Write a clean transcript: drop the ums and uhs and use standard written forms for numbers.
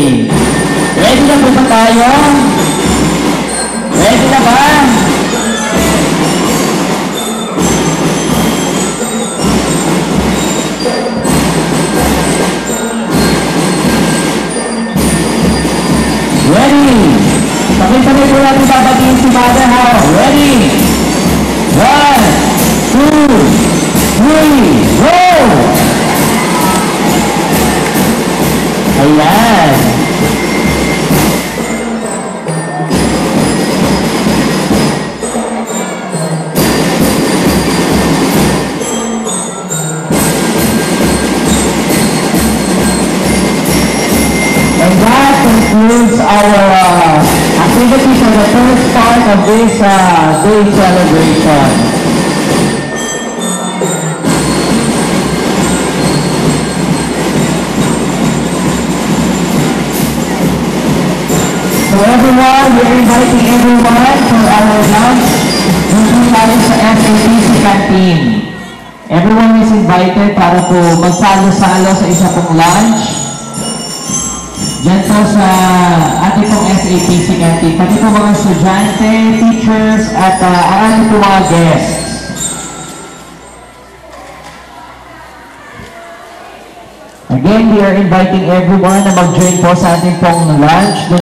Ready na po ba tayo? Ready na ba? Ready? Sabay-sabay po natin babatiin si Mother ha. Ready? 1, 2, 3, go! Ayan. And that concludes our activity for the first part of this day celebration. So everyone, we're inviting everyone for our lunch dito tayo sa FAPC canteen. Everyone is invited para po magsalo-salo sa isa pong lunch. Diyan po sa ating pong FAPC canteen. Pati po mga estudyante, teachers, at ang ating po mga guests. Again, we are inviting everyone na mag-join po sa ating pong lunch.